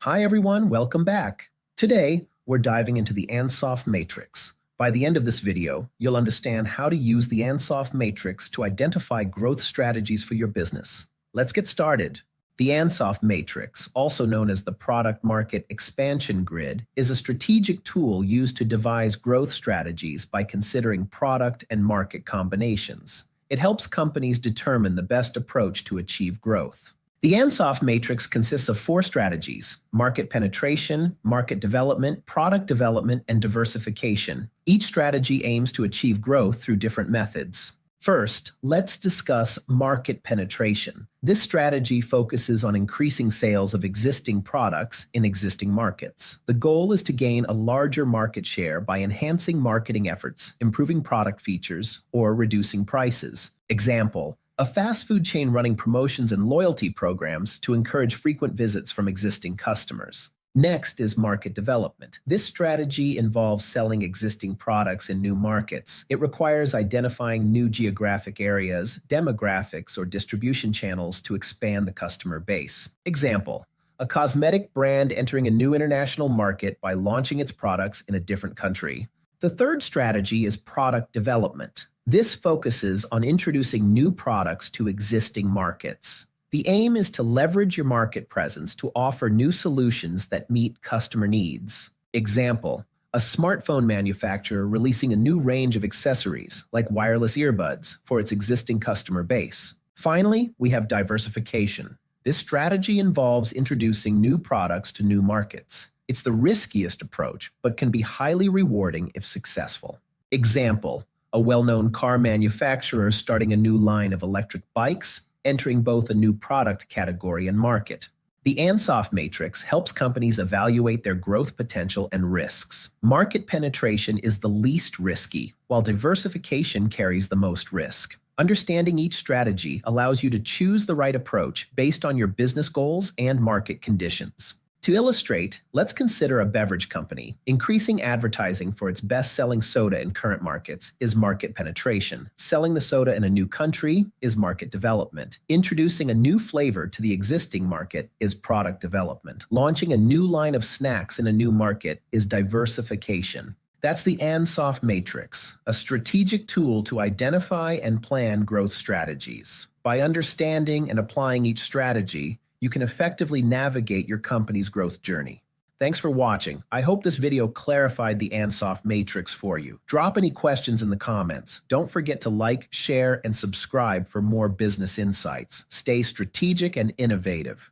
Hi everyone, welcome back. Today, we're diving into the Ansoff Matrix. By the end of this video, you'll understand how to use the Ansoff Matrix to identify growth strategies for your business. Let's get started. The Ansoff Matrix, also known as the Product Market Expansion Grid, is a strategic tool used to devise growth strategies by considering product and market combinations. It helps companies determine the best approach to achieve growth. The Ansoff Matrix consists of 4 strategies: market penetration, market development, product development, and diversification. Each strategy aims to achieve growth through different methods. First, let's discuss market penetration. This strategy focuses on increasing sales of existing products in existing markets. The goal is to gain a larger market share by enhancing marketing efforts, improving product features, or reducing prices. Example: a fast food chain running promotions and loyalty programs to encourage frequent visits from existing customers. Next is market development. This strategy involves selling existing products in new markets. It requires identifying new geographic areas, demographics, or distribution channels to expand the customer base. Example: a cosmetic brand entering a new international market by launching its products in a different country. The third strategy is product development. This focuses on introducing new products to existing markets. The aim is to leverage your market presence to offer new solutions that meet customer needs. Example: a smartphone manufacturer releasing a new range of accessories, like wireless earbuds, for its existing customer base. Finally, we have diversification. This strategy involves introducing new products to new markets. It's the riskiest approach, but can be highly rewarding if successful. Example: a well-known car manufacturer starting a new line of electric bikes, entering both a new product category and market. The Ansoff Matrix helps companies evaluate their growth potential and risks. Market penetration is the least risky, while diversification carries the most risk. Understanding each strategy allows you to choose the right approach based on your business goals and market conditions. To illustrate, let's consider a beverage company. Increasing advertising for its best-selling soda in current markets is market penetration. Selling the soda in a new country is market development. Introducing a new flavor to the existing market is product development. Launching a new line of snacks in a new market is diversification. That's the Ansoff Matrix, a strategic tool to identify and plan growth strategies. By understanding and applying each strategy, you can effectively navigate your company's growth journey. Thanks for watching. I hope this video clarified the Ansoff Matrix for you. Drop any questions in the comments. Don't forget to like, share, and subscribe for more business insights. Stay strategic and innovative.